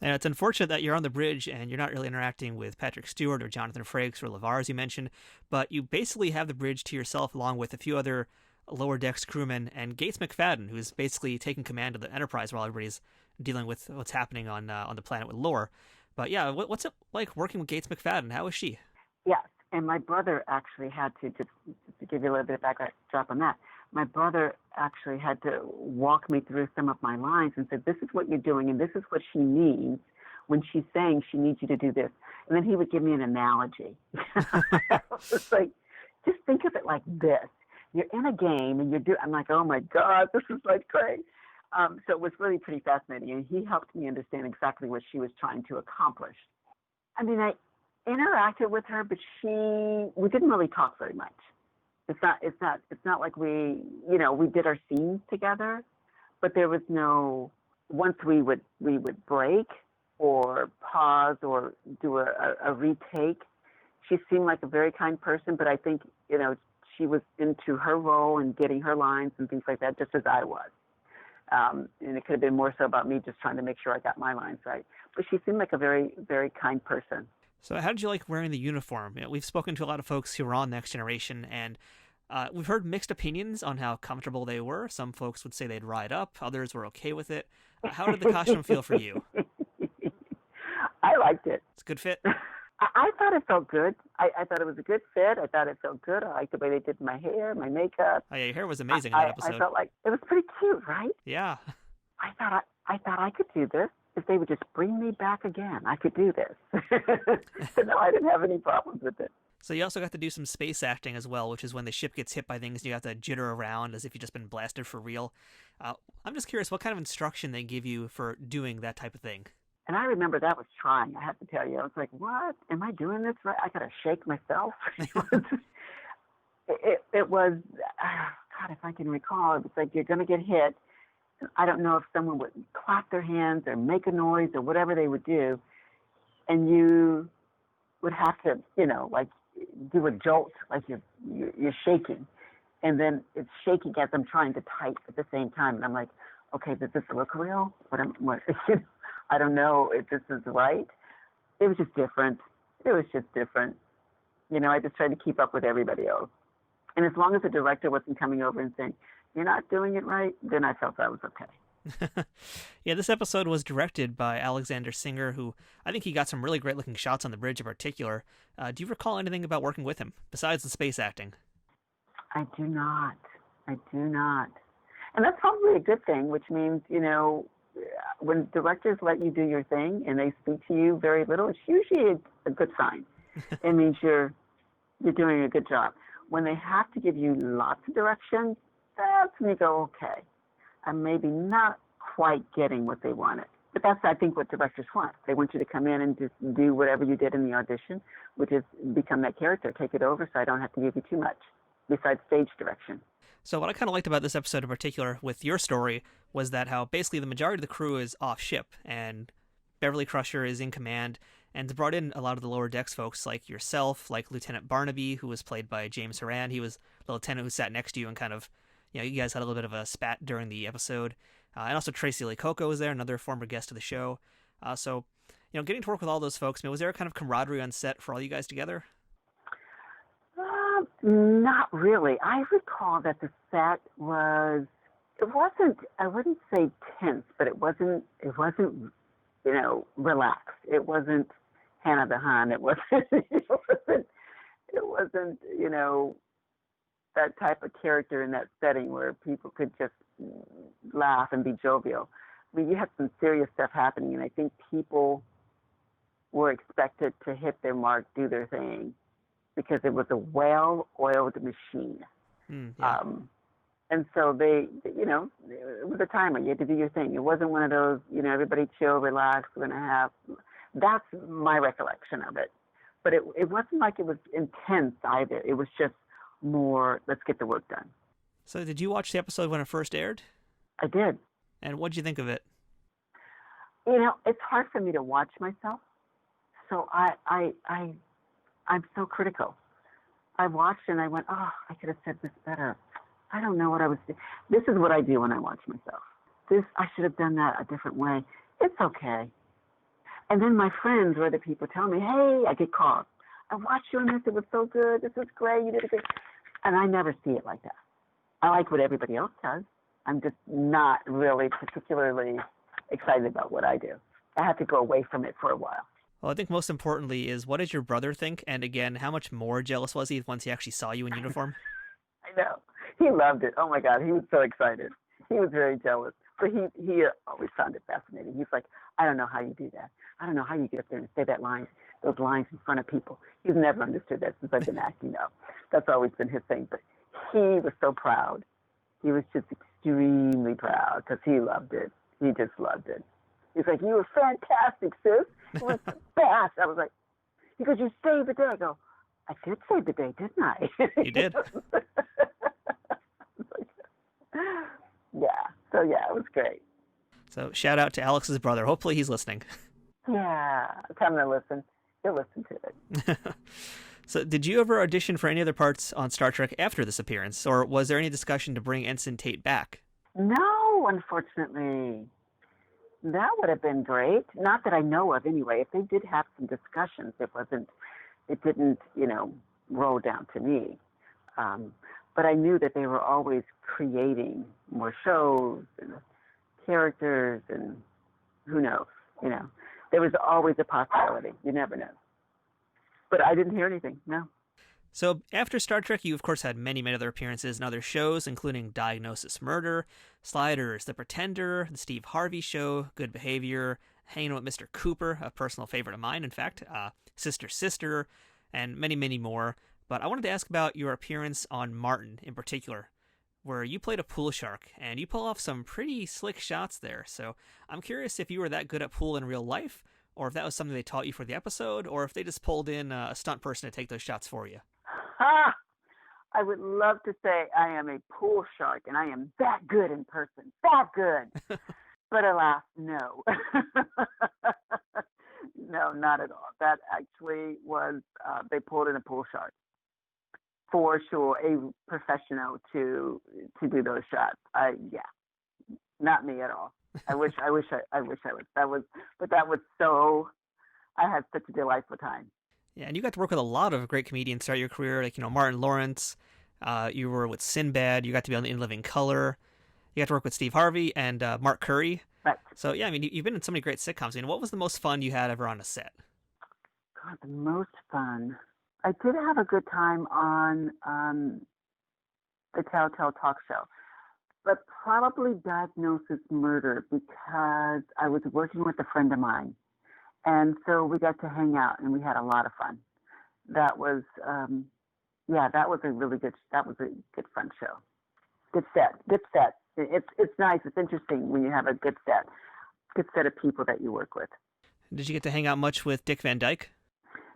And it's unfortunate that you're on the bridge and you're not really interacting with Patrick Stewart or Jonathan Frakes or LeVar, as you mentioned, but you basically have the bridge to yourself along with a few other lower decks crewmen and Gates McFadden, who's basically taking command of the Enterprise while everybody's dealing with what's happening on the planet with Lore. But yeah, what's it like working with Gates McFadden? How is she? Yes, and my brother actually had to, just to give you a little bit of backdrop on that, my brother actually had to walk me through some of my lines and said, this is what you're doing, and this is what she means when she's saying she needs you to do this. And then he would give me an analogy. It's like, just think of it like this. You're in a game, and I'm like, oh, my God, this is like great. So it was really pretty fascinating, and he helped me understand exactly what she was trying to accomplish. I mean, I interacted with her, but we didn't really talk very much. It's not like we did our scenes together, but there was no, once we would break or pause or do a retake, she seemed like a very kind person, but I think, she was into her role and getting her lines and things like that, just as I was. And it could have been more so about me just trying to make sure I got my lines right. But she seemed like a very, very kind person. So how did you like wearing the uniform? We've spoken to a lot of folks who are on Next Generation, and we've heard mixed opinions on how comfortable they were. Some folks would say they'd ride up. Others were okay with it. How did the costume feel for you? I liked it. It's a good fit? I thought it felt good. I thought it was a good fit. I thought it felt good. I liked the way they did my hair, my makeup. Oh, yeah, your hair was amazing in that episode. I felt like it was pretty cute, right? Yeah. I thought I could do this. If they would just bring me back again, I could do this. So no, I didn't have any problems with it. So you also got to do some space acting as well, which is when the ship gets hit by things and you have to jitter around as if you've just been blasted for real. I'm just curious what kind of instruction they give you for doing that type of thing. And I remember that was trying, I have to tell you. I was like, what? Am I doing this right? I got to shake myself. It was, God, if I can recall, it was like you're going to get hit. I don't know if someone would clap their hands or make a noise or whatever they would do. And you would have to, like do a jolt, like you're shaking. And then it's shaking as I'm trying to type at the same time. And I'm like, okay, does this look real? I don't know if this is right. It was just different. I just tried to keep up with everybody else. And as long as the director wasn't coming over and saying, you're not doing it right, then I felt I was okay. Yeah, this episode was directed by Alexander Singer, who I think he got some really great looking shots on the bridge in particular. Do you recall anything about working with him besides the space acting? I do not. And that's probably a good thing, which means, when directors let you do your thing and they speak to you very little, it's usually a good sign. It means you're doing a good job. When they have to give you lots of directions, that's when you go, okay, I'm maybe not quite getting what they wanted. But that's, I think, what directors want. They want you to come in and just do whatever you did in the audition, which is become that character, take it over so I don't have to give you too much besides stage direction. So what I kind of liked about this episode in particular with your story was that how basically the majority of the crew is off ship and Beverly Crusher is in command and it's brought in a lot of the lower decks folks like yourself, like Lieutenant Barnaby, who was played by James Horan. He was the lieutenant who sat next to you and kind of, you guys had a little bit of a spat during the episode. And also Tracy Lee Coco was there, another former guest of the show. So, getting to work with all those folks, was there a kind of camaraderie on set for all you guys together? Not really. I recall that the set wasn't, I wouldn't say tense, but it wasn't, relaxed. It wasn't Hannah the Hun. It wasn't, that type of character in that setting where people could just laugh and be jovial. I mean, you had some serious stuff happening, and I think people were expected to hit their mark, do their thing, because it was a well-oiled machine. Yeah. And so it was a timer. You had to do your thing. It wasn't one of those, everybody chill, relax, we're going to have. That's my recollection of it. But it wasn't like it was intense either. It was just more, let's get the work done. So did you watch the episode when it first aired? I did. And what did you think of it? It's hard for me to watch myself. So I'm so critical. I watched and I went, oh, I could have said this better. I don't know what I was doing. This is what I do when I watch myself. I should have done that a different way. It's okay. And then my friends or other people tell me, hey, I get calls. I watched you on this. It was so good. This was great. You did a good. And I never see it like that. I like what everybody else does. I'm just not really particularly excited about what I do. I have to go away from it for a while. Well, I think most importantly is, what did your brother think? And again, how much more jealous was he once he actually saw you in uniform? I know. He loved it. Oh my God, he was so excited. He was very jealous, but he always found it fascinating. He's like, I don't know how you do that. I don't know how you get up there and say those lines in front of people. He's never understood that since I've been acting. That's always been his thing. But he was so proud. He was just extremely proud because he loved it. He just loved it. He's like, you were fantastic, sis. It was the best. I was like, he goes, you saved the day. I go, I did save the day, didn't I? You did. Yeah. So yeah, it was great. So shout out to Alex's brother. Hopefully he's listening. Yeah. Tell him to listen. He'll listen to it. So did you ever audition for any other parts on Star Trek after this appearance, or was there any discussion to bring Ensign Tait back? No, unfortunately. That would have been great. Not that I know of anyway. If they did have some discussions, it didn't, roll down to me. But I knew that they were always creating more shows and characters, and who knows, There was always a possibility. You never know. But I didn't hear anything, no. So after Star Trek, you of course had many, many other appearances in other shows, including Diagnosis Murder, Sliders, The Pretender, The Steve Harvey Show, Good Behavior, Hanging with Mr. Cooper, a personal favorite of mine, in fact, Sister Sister, and many, many more. But I wanted to ask about your appearance on Martin in particular, where you played a pool shark, and you pull off some pretty slick shots there. So I'm curious if you were that good at pool in real life, or if that was something they taught you for the episode, or if they just pulled in a stunt person to take those shots for you. I would love to say I am a pool shark, and I am that good in person. That good. But alas, no. No, not at all. That actually was, they pulled in a pool shark. For sure, a professional to do those shots. Not me at all. I wish I was. That was so. I had such a delightful time. Yeah, and you got to work with a lot of great comedians throughout your career, like Martin Lawrence. You were with Sinbad. You got to be on In Living Color. You got to work with Steve Harvey and Mark Curry. Right. So yeah, I mean, you've been in so many great sitcoms. What was the most fun you had ever on a set? God, the most fun. I did have a good time on the Telltale Talk Show, but probably Diagnosis Murder because I was working with a friend of mine, and so we got to hang out and we had a lot of fun. That was, that was a good fun show. Good set. It's nice. It's interesting when you have a good set of people that you work with. Did you get to hang out much with Dick Van Dyke?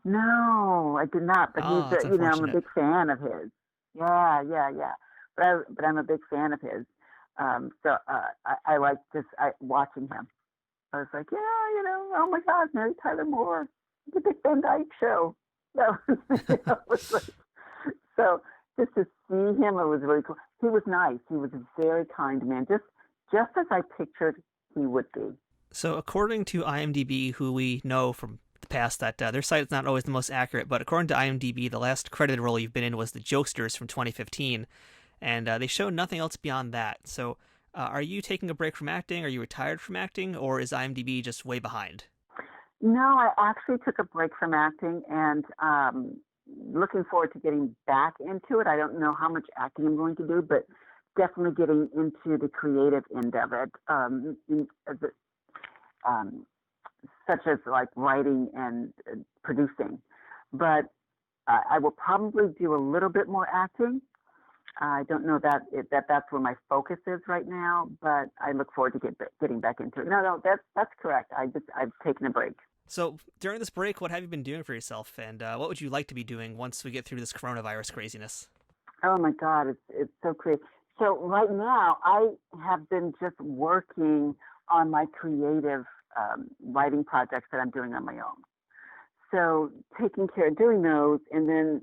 No, I did not. But he's, I'm a big fan of his. Yeah. But I'm a big fan of his. So I like just watching him. I was like, oh my God, Mary Tyler Moore, the Dick Van Dyke Show. That was like, so just to see him, it was really cool. He was nice. He was a very kind man, just as I pictured he would be. So according to IMDb, who we know from the past that their site is not always the most accurate, but according to IMDb, the last credited role you've been in was The Jokesters from 2015, and they show nothing else beyond that. So are you taking a break from acting? Are you retired from acting? Or is IMDb just way behind? No, I actually took a break from acting, and looking forward to getting back into it. I don't know how much acting I'm going to do, but definitely getting into the creative end of it, such as like writing and producing. But I will probably do a little bit more acting. I don't know that's where my focus is right now, but I look forward to getting back into it. No, that's correct. I've taken a break. So during this break, what have you been doing for yourself, and what would you like to be doing once we get through this coronavirus craziness? Oh my God, it's so crazy. So right now, I have been just working on my creative writing projects that I'm doing on my own. So taking care of doing those, and then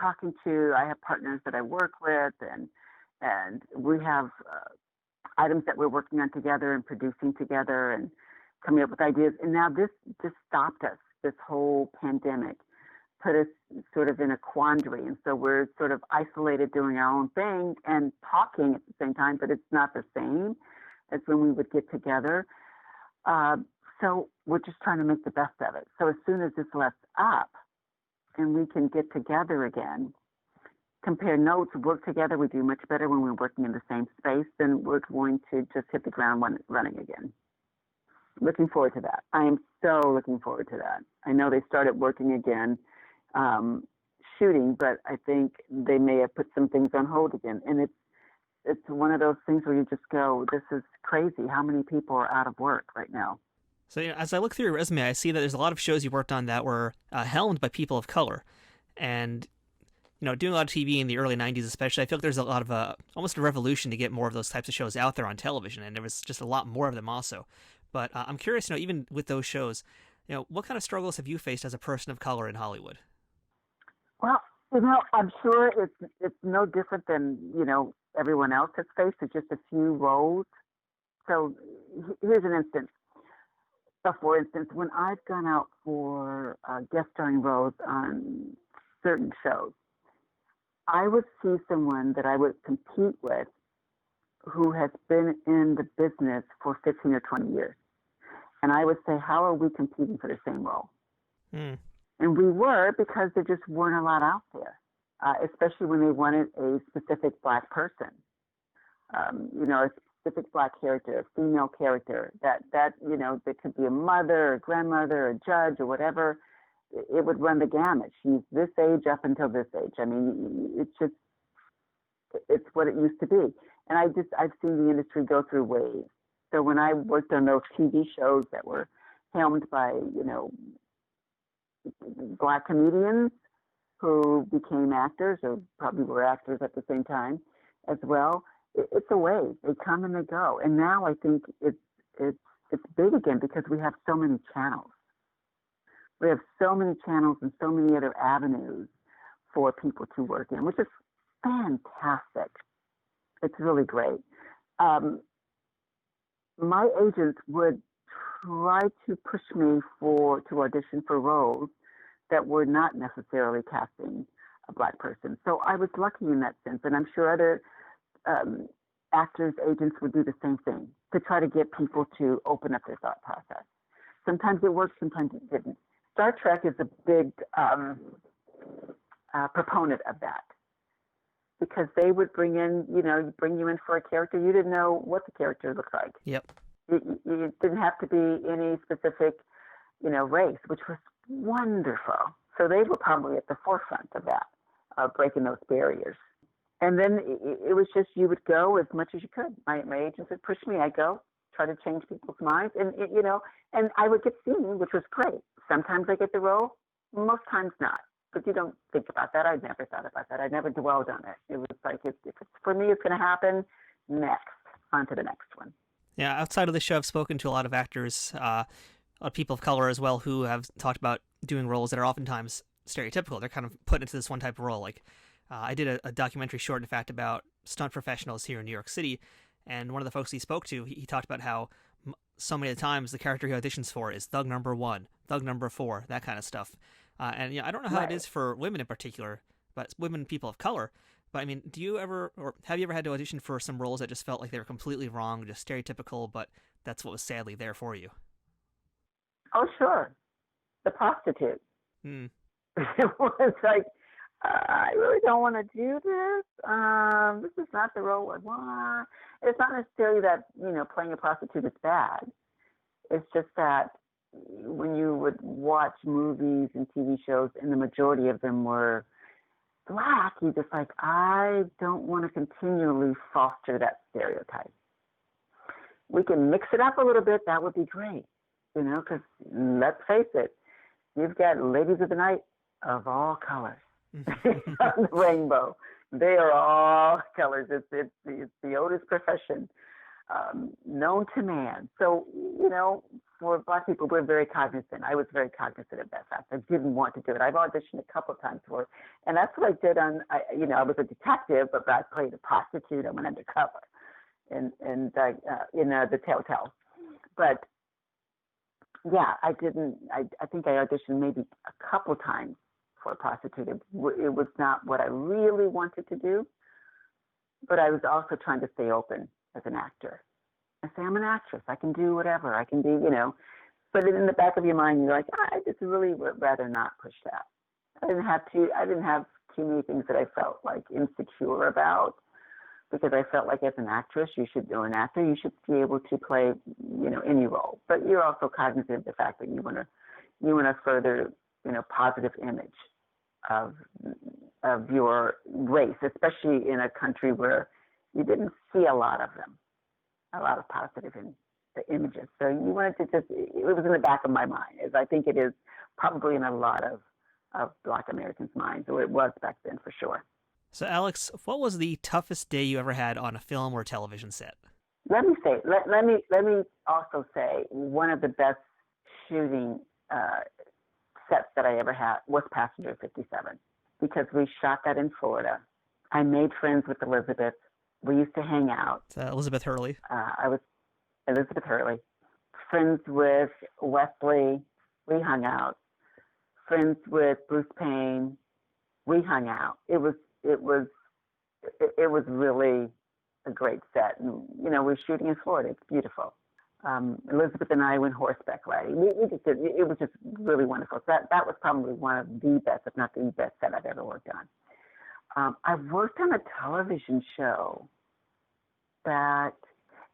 I have partners that I work with, and we have items that we're working on together and producing together and coming up with ideas. And now this just stopped us. This whole pandemic put us sort of in a quandary. And so we're sort of isolated doing our own thing and talking at the same time, but it's not the same as when we would get together. So we're just trying to make the best of it. So as soon as this lets up and we can get together again compare notes, work together. We do much better when we're working in the same space than we're going to just hit the ground running again. Looking forward to that. I am so looking forward to that. I know they started working again, shooting, but I think they may have put some things on hold again. And it's one of those things where you just go, this is crazy. How many people are out of work right now? So as I look through your resume, I see that there's a lot of shows you worked on that were helmed by people of color. And, doing a lot of TV in the early 90s especially, I feel like there's a lot of almost a revolution to get more of those types of shows out there on television. And there was just a lot more of them also. But I'm curious, even with those shows, what kind of struggles have you faced as a person of color in Hollywood? Well, I'm sure it's no different than, everyone else has faced. It's just a few roles. So here's an instance. For instance, when I've gone out for guest starring roles on certain shows, I would see someone that I would compete with who has been in the business for 15 or 20 years. And I would say, how are we competing for the same role? Mm. And we were, because there just weren't a lot out there, especially when they wanted a specific Black person, a specific Black character, a female character, that could be a mother, a grandmother, a judge, or whatever. It would run the gamut. She's this age up until this age. I mean, it's what it used to be. And I've seen the industry go through waves. So when I worked on those TV shows that were helmed by, Black comedians who became actors, or probably were actors at the same time as well, it's a wave. They come and they go. And now I think it's big again because we have so many channels. We have so many channels and so many other avenues for people to work in, which is fantastic. It's really great. My agents would try to push me to audition for roles that were not necessarily casting a Black person. So I was lucky in that sense, and I'm sure other actors, agents would do the same thing to try to get people to open up their thought process. Sometimes it worked, sometimes it didn't. Star Trek is a big proponent of that, because they would bring you in for a character. You didn't know what the character looked like. Yep. You didn't have to be any specific, race, which was wonderful. So they were probably at the forefront of that, breaking those barriers. And then it was just, you would go as much as you could. My agents would push me. I'd go, try to change people's minds. And, and I would get seen, which was great. Sometimes I get the role, most times not. But you don't think about that. I never thought about that. I never dwelled on it. It was like, if it's for me, it's going to happen. Next, on to the next one. Yeah, outside of the show, I've spoken to a lot of actors, people of color as well, who have talked about doing roles that are oftentimes stereotypical. They're kind of put into this one type of role. Like, I did a documentary short, in fact, about stunt professionals here in New York City, and one of the folks he spoke to, he talked about how so many of the times the character he auditions for is thug number 1, thug number 4, that kind of stuff. And I don't know how it is for women in particular, but women, people of color. But I mean, do you ever, or have you ever had to audition for some roles that just felt like they were completely wrong, just stereotypical, but that's what was sadly there for you? Oh, sure. The prostitute. Hmm. It was like, I really don't want to do this. This is not the role I want. It's not necessarily that, playing a prostitute is bad. It's just that when you would watch movies and TV shows, and the majority of them were Black, you're just like, I don't want to continually foster that stereotype. We can mix it up a little bit. That would be great, because let's face it, you've got ladies of the night of all colors. The rainbow. They are all colors. It's the oldest profession known to man. So, for Black people, we're very cognizant. I was very cognizant of that fact. I didn't want to do it. I've auditioned a couple of times for it. And that's what I did I was a detective, but I played a prostitute. I went undercover in the Telltale. But, yeah, I didn't. I think I auditioned maybe a couple times for a prostitute. It was not what I really wanted to do, but I was also trying to stay open as an actor. I say, I'm an actress. I can do whatever. I can do, but in the back of your mind, you're like, I just really would rather not push that. I didn't have too many things that I felt like insecure about, because I felt like as an actress, or an actor, you should be able to play, any role. But you're also cognizant of the fact that you want to further, positive image of your race, especially in a country where you didn't see a lot of positive images. So you wanted to it was in the back of my mind, as I think it is probably in a lot of Black Americans' minds, or it was back then for sure. So, Alex, what was the toughest day you ever had on a film or television set? Let me also say one of the best shooting sets that I ever had was Passenger 57, because we shot that in Florida. I made friends with Elizabeth. We used to hang out. Elizabeth Hurley. I was Elizabeth Hurley. Friends with Wesley. We hung out. Friends with Bruce Payne. We hung out. It was really a great set. And, we're shooting in Florida. It's beautiful. Elizabeth and I went horseback riding. It was just really wonderful. So that was probably one of the best, if not the best set I've ever worked on. I worked on a television show that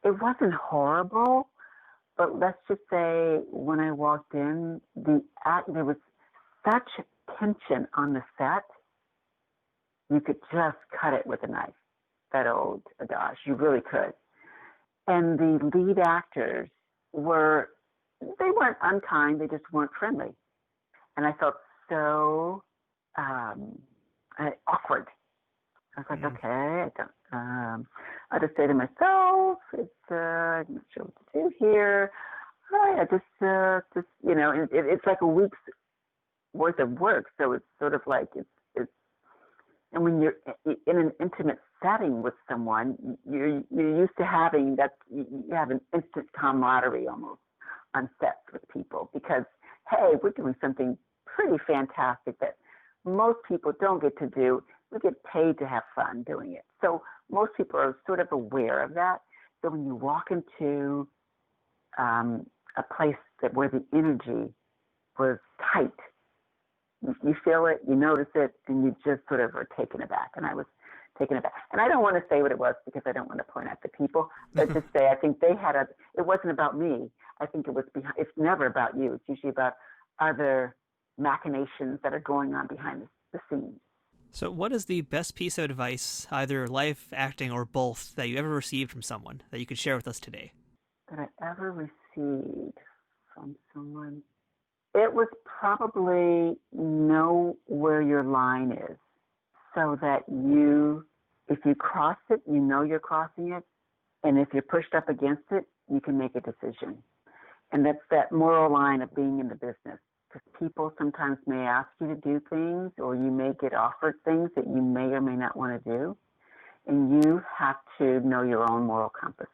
it wasn't horrible, but let's just say when I walked in, there was such tension on the set. You could just cut it with a knife. That old adage, you really could. And the lead actors weren't unkind, they just weren't friendly. And I felt so awkward. I was like, okay, I just say to myself, I'm not sure what to do here. I just it's like a week's worth of work. So it's sort of like it's and when you're in an intimate setting with someone, you're used to having that. You have an instant camaraderie almost on sets with people, because, hey, we're doing something pretty fantastic that most people don't get to do. We get paid to have fun doing it. So most people are sort of aware of that. So when you walk into a place where the energy was tight, you feel it, you notice it, and you just sort of are taken aback. And I was taken aback. And I don't want to say what it was, because I don't want to point out the people, but just say I think they had it wasn't about me. I think it was it's never about you. It's usually about other machinations that are going on behind the scenes. So what is the best piece of advice, either life, acting, or both, that you ever received from someone that you could share with us today? That I ever received from someone? It was probably know where your line is, so that if you cross it, you know you're crossing it. And if you're pushed up against it, you can make a decision. And that's that moral line of being in the business. Because people sometimes may ask you to do things, or you may get offered things that you may or may not want to do. And you have to know your own moral compass.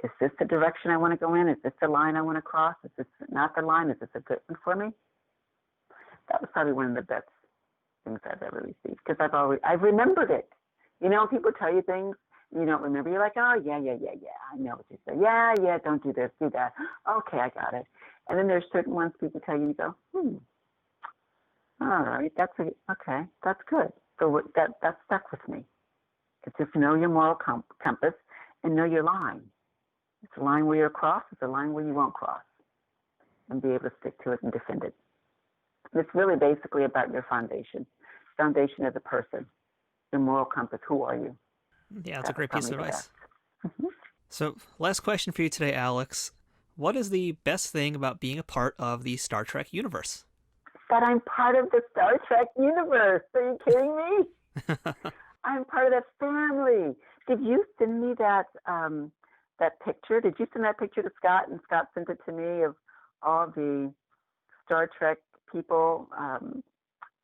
Is this the direction I want to go in? Is this the line I want to cross? Is this not the line? Is this a good one for me? That was probably one of the best things I've ever received, because I've remembered it. People tell you things you don't remember. You're like, oh, yeah, I know what you said. Yeah, don't do this, do that. Okay, I got it. And then there's certain ones people tell you, you go, all right, okay, that's good. So that stuck with me. It's just know your moral compass and know your line. It's a line where you'll cross. It's a line where you won't cross, and be able to stick to it and defend it. It's really basically about your foundation as a person, your moral compass. Who are you? Yeah, that's a great piece of advice. So, last question for you today, Alex. What is the best thing about being a part of the Star Trek universe? That I'm part of the Star Trek universe. Are you kidding me? I'm part of that family. Did you send me that picture? Did you send that picture to Scott, and Scott sent it to me, of all the Star Trek people?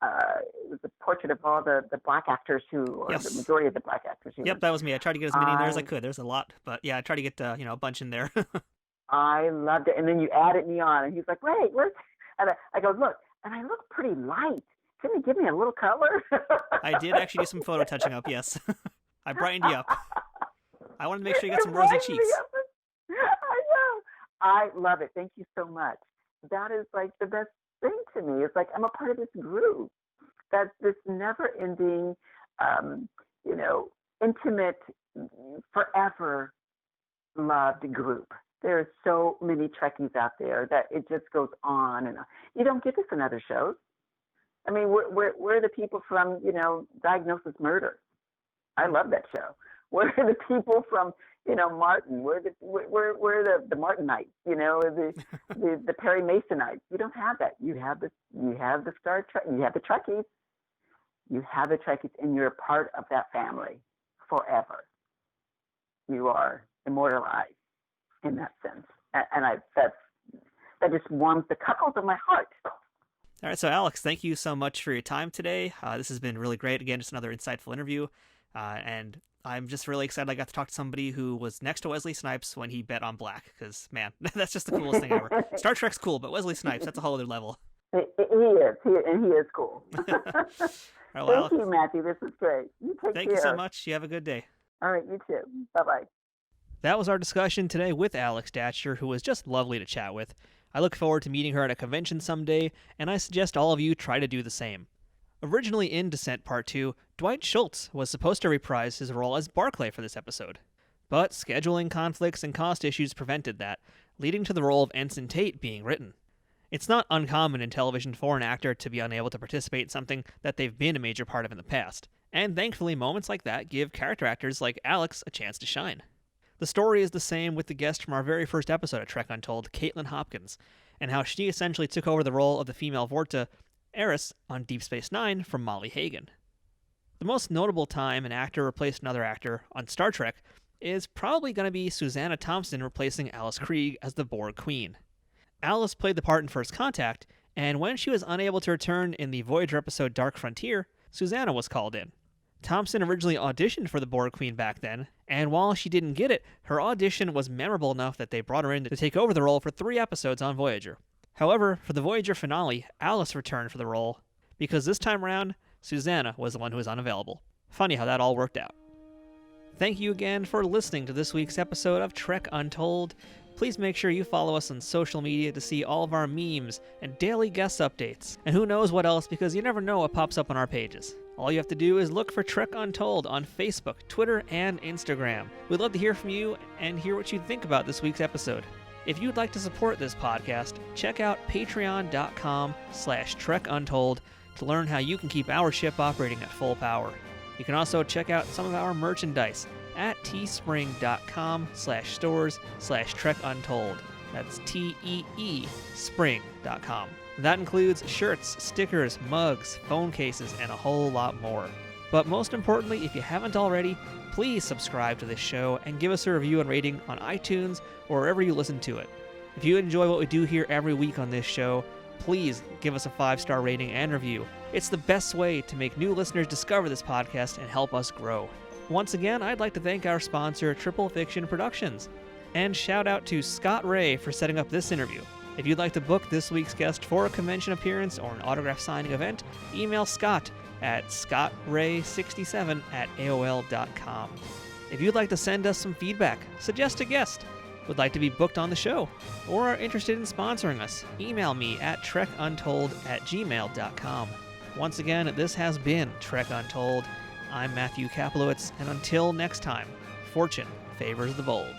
It was a portrait of all the black actors the majority of the black actors. Yep, that was me. I tried to get as many in there as I could. There's a lot, but yeah, I tried to get a bunch in there. I loved it. And then you added me on, and he's like, wait, where's... And I go, look, and I look pretty light. Can you give me a little color? I did actually do some photo touching up, yes. I brightened you up. I wanted to make sure you got some rosy cheeks. I know. I love it. Thank you so much. That is like the best thing to me. It's like I'm a part of this group that's this never-ending, intimate, forever loved group. There are so many Trekkies out there that it just goes on and on. You don't get this in other shows. I mean, we're the people from, Diagnosis Murder. I love that show. We're the people from, Martin. We're the Martinites. The Perry Masonites. You don't have that. You have the Star Trek. You have the Trekkies. You have the Trekkies, and you're a part of that family forever. You are immortalized in that sense, and that just warms the cockles of my heart. All right, so Alex, thank you so much for your time today. This has been really great. Again, just another insightful interview, and I'm just really excited I got to talk to somebody who was next to Wesley Snipes when he bet on black, because, man, that's just the coolest thing ever. Star Trek's cool, but Wesley Snipes, that's a whole other level. He is cool. All right, well, Thank you, Matthew. This was great. You take care. Thank you so much. You have a good day. All right, you too. Bye-bye. That was our discussion today with Alex Datcher, who was just lovely to chat with. I look forward to meeting her at a convention someday, and I suggest all of you try to do the same. Originally in Descent Part 2, Dwight Schultz was supposed to reprise his role as Barclay for this episode. But scheduling conflicts and cost issues prevented that, leading to the role of Ensign Tait being written. It's not uncommon in television for an actor to be unable to participate in something that they've been a major part of in the past, and thankfully moments like that give character actors like Alex a chance to shine. The story is the same with the guest from our very first episode of Trek Untold, Caitlin Hopkins, and how she essentially took over the role of the female Vorta, Eris, on Deep Space Nine from Molly Hagan. The most notable time an actor replaced another actor on Star Trek is probably going to be Susanna Thompson replacing Alice Krige as the Borg Queen. Alice played the part in First Contact, and when she was unable to return in the Voyager episode Dark Frontier, Susanna was called in. Thompson originally auditioned for the Borg Queen back then, and while she didn't get it, her audition was memorable enough that they brought her in to take over the role for 3 episodes on Voyager. However, for the Voyager finale, Alice returned for the role, because this time around, Susanna was the one who was unavailable. Funny how that all worked out. Thank you again for listening to this week's episode of Trek Untold. Please make sure you follow us on social media to see all of our memes and daily guest updates. And who knows what else, because you never know what pops up on our pages. All you have to do is look for Trek Untold on Facebook, Twitter, and Instagram. We'd love to hear from you and hear what you think about this week's episode. If you'd like to support this podcast, check out patreon.com/TrekUntold to learn how you can keep our ship operating at full power. You can also check out some of our merchandise at teespring.com/stores/TrekUntold. That's TEE spring.com. That includes shirts, stickers, mugs, phone cases, and a whole lot more. But most importantly, if you haven't already, please subscribe to this show and give us a review and rating on iTunes or wherever you listen to it. If you enjoy what we do here every week on this show, please give us a 5-star rating and review. It's the best way to make new listeners discover this podcast and help us grow. Once again, I'd like to thank our sponsor, Triple Fiction Productions, and shout out to Scott Ray for setting up this interview. If you'd like to book this week's guest for a convention appearance or an autograph signing event, email Scott at scottray67@aol.com. If you'd like to send us some feedback, suggest a guest, would like to be booked on the show, or are interested in sponsoring us, email me at trekuntold@gmail.com. Once again, this has been Trek Untold. I'm Matthew Kaplowitz, and until next time, fortune favors the bold.